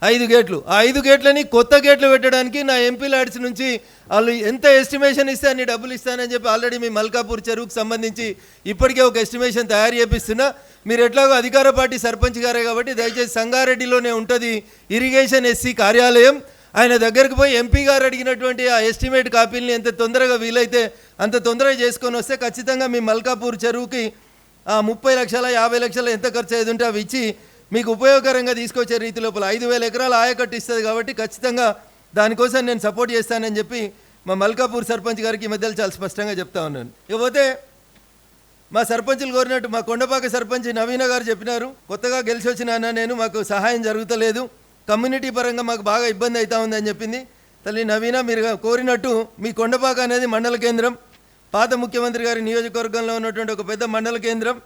5 గేట్లు. ఆ 5 గేట్లని కొత్త గేట్లు పెట్టడానికి నా ఎంపీ ల్యాడ్స్ నుంచి వాళ్ళు ఎంత ఎస్టిమేషన్ ఇస్తే అన్ని డబ్బులు ఇస్తానని చెప్పి ఆల్రెడీ మీ మల్కాపూర్ చెరువుకు సంబంధించి ఇప్పటికే ఒక ఎస్టిమేషన్ తయారు చేపిస్తున్నా. మీరు ఎట్లాగో అధికార పార్టీ సర్పంచ్ గారే కాబట్టి దయచేసి సంగారెడ్డిలోనే ఉంటుంది ఇరిగేషన్ ఎస్సీ కార్యాలయం, ఆయన దగ్గరికి పోయి ఎంపీ గారు అడిగినటువంటి ఆ ఎస్టిమేట్ కాపీలని ఎంత తొందరగా వీలైతే అంత తొందరగా చేసుకొని వస్తే ఖచ్చితంగా మీ మల్కాపూర్ చెరువుకి 30 లక్షల 50 లక్షలు ఎంత ఖర్చు అయ్యేది ఉంటే అవి ఇచ్చి మీకు ఉపయోగకరంగా తీసుకొచ్చే రీతి లోపల 5,000 ఎకరాలు ఆయకట్టు ఇస్తుంది కాబట్టి ఖచ్చితంగా దానికోసం నేను సపోర్ట్ చేస్తానని చెప్పి మా మల్కాపూర్ సర్పంచ్ గారికి ఈ మధ్యలో చాలా స్పష్టంగా చెప్తా ఉన్నాను. ఇకపోతే మా సర్పంచులు కోరినట్టు మా కొండపాక సర్పంచ్ నవీన గారు చెప్పినారు, కొత్తగా గెలిచి వచ్చినా నేను మాకు సహాయం జరుగుతలేదు, కమ్యూనిటీ పరంగా మాకు బాగా ఇబ్బంది అవుతా ఉందని చెప్పింది. తల్లి నవీన, మీరు కోరినట్టు మీ కొండపాక అనేది మండల కేంద్రం, పాత ముఖ్యమంత్రి గారి నియోజకవర్గంలో ఉన్నటువంటి ఒక పెద్ద మండల కేంద్రం.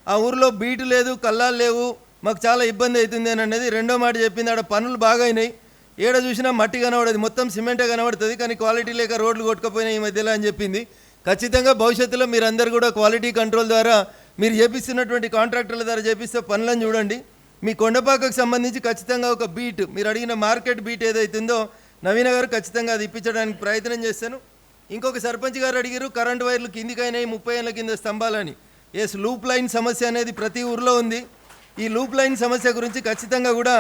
ఆ ఊరిలో బీటు లేదు, కల్లాలు లేవు, మాకు చాలా ఇబ్బంది అవుతుంది అని అనేది రెండో మాట చెప్పింది. ఆడ పనులు బాగా అయినాయి, ఏడ చూసినా మట్టి కనబడదు, మొత్తం సిమెంటే కనబడుతుంది, కానీ క్వాలిటీ లేక రోడ్లు కొట్టుకుపోయినాయి ఈ మధ్యలో అని చెప్పింది. ఖచ్చితంగా భవిష్యత్తులో మీరందరూ కూడా క్వాలిటీ కంట్రోల్ ద్వారా మీరు చేపిస్తున్నటువంటి కాంట్రాక్టర్ల ద్వారా చేపిస్తే పనులను చూడండి. మీ కొండపాకకు సంబంధించి ఖచ్చితంగా ఒక బీట్, మీరు అడిగిన మార్కెట్ బీట్ ఏదైతుందో నవీన గారు ఖచ్చితంగా అది ఇప్పించడానికి ప్రయత్నం చేస్తాను. ఇంకొక సర్పంచ్ గారు అడిగారు కరెంట్ వైర్లు కిందికైనాయి 30 ఏళ్ళ కింద స్తంభాలని. ఎస్, లూప్ లైన్ సమస్య అనేది ప్రతి ఊర్లో ఉంది. ఈ లూప్ లైన్ సమస్య గురించి ఖచ్చితంగా కూడా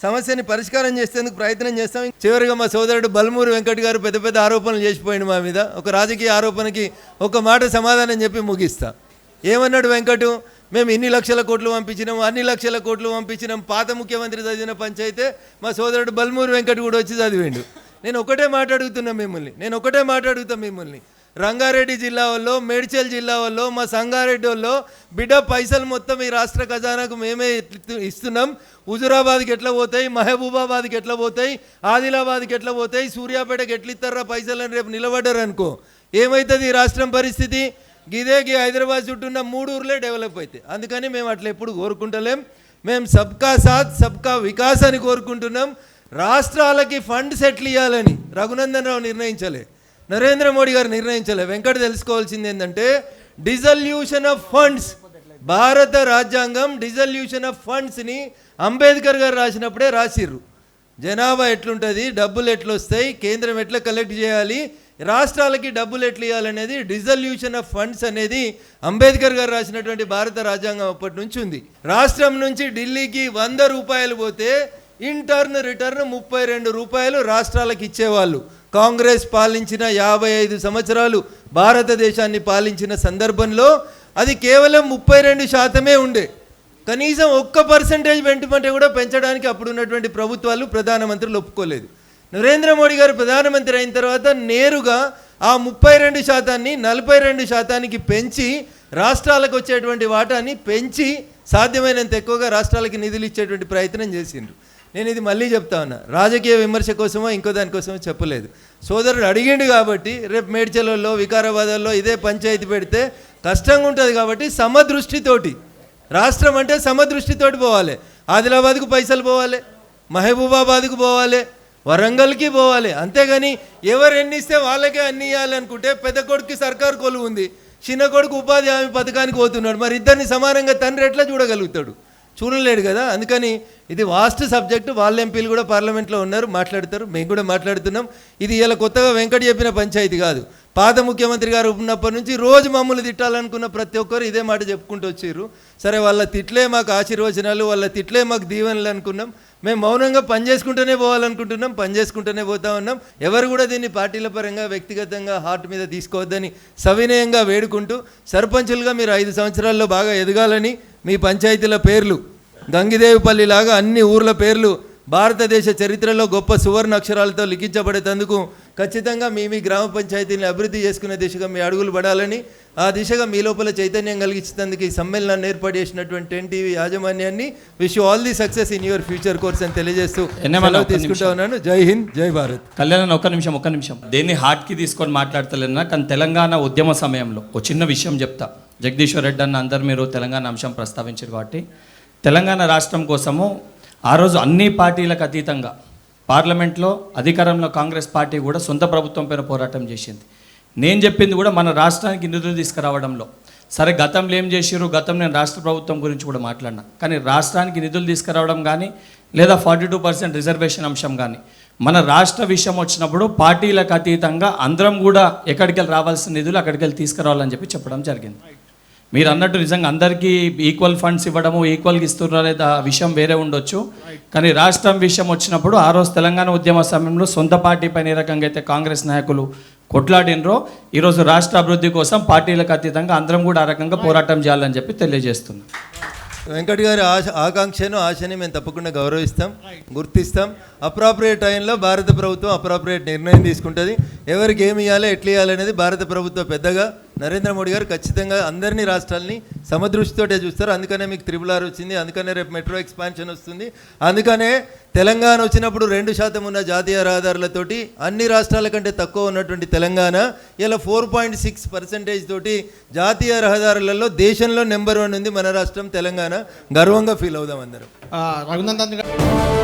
సమస్యని పరిష్కారం చేసేందుకు ప్రయత్నం చేస్తాం. చివరిగా మా సోదరుడు బల్మూరి వెంకట్ గారు పెద్ద పెద్ద ఆరోపణలు చేసిపోయింది మా మీద. ఒక రాజకీయ ఆరోపణకి ఒక మాట సమాధానం చెప్పి ముగిస్తా. ఏమన్నాడు వెంకటు? మేము ఇన్ని లక్షల కోట్లు పంపించినాం, అన్ని లక్షల కోట్లు పంపించినాం, పాత ముఖ్యమంత్రి చదివిన పంచాయితే మా సోదరుడు బల్మూరి వెంకట్ కూడా వచ్చి చదివిండు. నేను ఒకటే మాట్లాడుతున్నా మిమ్మల్ని, రంగారెడ్డి జిల్లా వాళ్ళు, మేడ్చల్ జిల్లా వాళ్ళు, మా సంగారెడ్డి వాళ్ళు బిడ్డ పైసలు మొత్తం ఈ రాష్ట్ర ఖజానాకు మేమే ఇస్తున్నాం. హుజురాబాద్కి ఎట్లా పోతాయి, మహబూబాబాద్కి ఎట్లా పోతాయి, ఆదిలాబాద్కి ఎట్లా పోతాయి, సూర్యాపేటకి ఎట్లా ఇస్తారా పైసలని రేపు నిలబడ్డారు అనుకో ఏమవుతుంది ఈ రాష్ట్రం పరిస్థితి? గిదేకి హైదరాబాద్ చుట్టూ ఉన్న 3 ఊర్లే డెవలప్ అవుతాయి. అందుకని మేము అట్లా ఎప్పుడు కోరుకుంటలేం. మేము సబ్కా సాత్ సబ్కా వికాస్ అని కోరుకుంటున్నాం. రాష్ట్రాలకి ఫండ్స్ ఎట్లా ఇవ్వాలని రఘునందన్ రావు నిర్ణయించలే, నరేంద్ర మోడీ గారు నిర్ణయించలే. వెంకట తెలుసుకోవాల్సింది ఏంటంటే డిజల్యూషన్ ఆఫ్ ఫండ్స్, భారత రాజ్యాంగం డిజల్యూషన్ ఆఫ్ ఫండ్స్ని అంబేద్కర్ గారు రాసినప్పుడే రాసిర్రు. జనాభా ఎట్లుంటుంది, డబ్బులు ఎట్లొస్తాయి, కేంద్రం ఎట్లా కలెక్ట్ చేయాలి, రాష్ట్రాలకి డబ్బులు ఎట్లా ఇవ్వాలనేది డిజల్యూషన్ ఆఫ్ ఫండ్స్ అనేది అంబేద్కర్ గారు రాసినటువంటి భారత రాజ్యాంగం అప్పటి నుంచి ఉంది. రాష్ట్రం నుంచి ఢిల్లీకి 100 రూపాయలు పోతే ఇంటర్న్ రిటర్న్ 32 రూపాయలు రాష్ట్రాలకు ఇచ్చేవాళ్ళు. కాంగ్రెస్ పాలించిన 55 సంవత్సరాలు భారతదేశాన్ని పాలించిన సందర్భంలో అది కేవలం 32% ఉండే. కనీసం 1% పెంచమంటే కూడా పెంచడానికి అప్పుడు ఉన్నటువంటి ప్రభుత్వాలు, ప్రధానమంత్రులు ఒప్పుకోలేదు. నరేంద్ర మోడీ గారు ప్రధానమంత్రి అయిన తర్వాత నేరుగా ఆ 32%ని 42%కి పెంచి రాష్ట్రాలకు వచ్చేటువంటి వాటాని పెంచి సాధ్యమైనంత ఎక్కువగా రాష్ట్రాలకి నిధులు ఇచ్చేటువంటి ప్రయత్నం చేసిండ్రు. నేను ఇది మళ్ళీ చెప్తా ఉన్నా, రాజకీయ విమర్శ కోసమో ఇంకో దానికోసమో చెప్పలేదు. సోదరుడు అడిగిండు కాబట్టి రేపు మేడ్చల్లో వికారాబాద్లో ఇదే పంచాయతీ పెడితే కష్టంగా ఉంటుంది కాబట్టి సమదృష్టితోటి, రాష్ట్రం అంటే సమదృష్టితోటి పోవాలి. ఆదిలాబాద్కు పైసలు పోవాలి, మహబూబాబాద్కు పోవాలి, వరంగల్కి పోవాలి. అంతేగాని ఎవరు ఎన్ని ఇస్తే వాళ్ళకే అన్ని ఇవ్వాలనుకుంటే పెద్ద కొడుకు సర్కారు కొలువు ఉంది, చిన్న కొడుకు ఉపాధి హామీ పథకానికి పోతున్నాడు. మరి ఇద్దరిని సమానంగా తండ్రి ఎట్లా చూడగలుగుతాడు? చూడలేడు కదా. అందుకని ఇది వాస్ట్ సబ్జెక్టు. వాళ్ళ ఎంపీలు కూడా పార్లమెంట్లో ఉన్నారు, మాట్లాడతారు, మేము కూడా మాట్లాడుతున్నాం. ఇది ఇలా కొత్తగా వెంకట చెప్పిన పంచాయతీ కాదు. పాత ముఖ్యమంత్రి గారు ఉన్నప్పటి నుంచి రోజు మమ్మల్ని తిట్టాలనుకున్న ప్రతి ఒక్కరు ఇదే మాట చెప్పుకుంటూ వచ్చారు. సరే, వాళ్ళ తిట్లే మాకు ఆశీర్వచనాలు, వాళ్ళ తిట్లే మాకు దీవెనలు అనుకున్నాం. మేము మౌనంగా పనిచేసుకుంటూనే పోవాలనుకుంటున్నాం, పనిచేసుకుంటూనే పోతా ఉన్నాం. ఎవరు కూడా దీన్ని పార్టీల పరంగా వ్యక్తిగతంగా హార్ట్ మీద తీసుకోవద్దని సవినయంగా వేడుకుంటూ, సర్పంచులుగా మీరు 5 సంవత్సరాల్లో బాగా ఎదగాలని, మీ పంచాయతీల పేర్లు గంగిదేవిపల్లి లాగా అన్ని ఊర్ల పేర్లు భారతదేశ చరిత్రలో గొప్ప సువర్ణ అక్షరాలతో లిఖించబడేందుకు ఖచ్చితంగా మీ గ్రామ పంచాయతీని అభివృద్ధి చేసుకునే దిశగా మీ అడుగులు పడాలని, ఆ దిశగా మీ లోపల చైతన్యం కలిగించేందుకు ఈ సమ్మేళనాన్ని ఏర్పాటు చేసినటువంటి 10 టీవీ యాజమాన్యాన్ని wish all the success in your future course అని తెలియజేస్తూ తీసుకుంటా ఉన్నాను. జై హింద్, జై భారత్. కళ్యాణ్ ఒక్క నిమిషం దేన్ని హార్ట్కి తీసుకొని మాట్లాడతలేనా, కానీ తెలంగాణ ఉద్యమ సమయంలో ఒక చిన్న విషయం చెప్తా. జగదీశ్వర్ రెడ్డి అన్న అందరు మీరు తెలంగాణ అంశం ప్రస్తావించారు కాబట్టి, తెలంగాణ రాష్ట్రం కోసము ఆ రోజు అన్ని పార్టీలకు అతీతంగా పార్లమెంట్లో అధికారంలో కాంగ్రెస్ పార్టీ కూడా సొంత ప్రభుత్వం పైన పోరాటం చేసింది. నేను చెప్పింది కూడా మన రాష్ట్రానికి నిధులు తీసుకురావడంలో. సరే, గతంలో ఏం చేసిరు, గతం నేను రాష్ట్ర ప్రభుత్వం గురించి కూడా మాట్లాడినా, కానీ రాష్ట్రానికి నిధులు తీసుకురావడం కానీ లేదా 42% రిజర్వేషన్ అంశం కానీ మన రాష్ట్ర విషయం వచ్చినప్పుడు పార్టీలకు అతీతంగా అందరం కూడా ఎక్కడికి వెళ్ళి రావాల్సిన నిధులు అక్కడికి వెళ్ళి తీసుకురావాలని చెప్పి చెప్పడం జరిగింది. మీరు అన్నట్టు నిజంగా అందరికీ ఈక్వల్ ఫండ్స్ ఇవ్వడము, ఈక్వల్గా ఇస్తున్నారా లేదా విషయం వేరే ఉండొచ్చు, కానీ రాష్ట్రం విషయం వచ్చినప్పుడు ఆ రోజు తెలంగాణ ఉద్యమ సమయంలో సొంత పార్టీ పైన ఏ రకంగా అయితే కాంగ్రెస్ నాయకులు కొట్లాడినరో, ఈరోజు రాష్ట్ర అభివృద్ధి కోసం పార్టీలకు అతీతంగా అందరం కూడా ఆ రకంగా పోరాటం చేయాలని చెప్పి తెలియజేస్తున్నాం. వెంకట్ గారి ఆకాంక్షను, ఆశని మేము తప్పకుండా గౌరవిస్తాం, గుర్తిస్తాం. అప్రాప్రియేట్ టైంలో భారత ప్రభుత్వం అప్రాప్రియేట్ నిర్ణయం తీసుకుంటుంది. ఎవరికి ఏమి ఇవ్వాలి, ఎట్లా ఇవ్వాలనేది భారత ప్రభుత్వం పెద్దగా నరేంద్ర మోడీ గారు ఖచ్చితంగా అందరినీ రాష్ట్రాలని సమదృష్టితోటే చూస్తారు. అందుకనే మీకు 666 వచ్చింది, అందుకనే రేపు మెట్రో ఎక్స్పాన్షన్ వస్తుంది, అందుకనే తెలంగాణ వచ్చినప్పుడు 2% ఉన్న జాతీయ రహదారులతోటి అన్ని రాష్ట్రాల కంటే తక్కువ ఉన్నటువంటి తెలంగాణ ఇలా 4.6% తోటి జాతీయ రహదారులలో దేశంలో నెంబర్ 1 ఉంది మన రాష్ట్రం తెలంగాణ. గర్వంగా ఫీల్ అవుదాం అందరం. రఘునందన్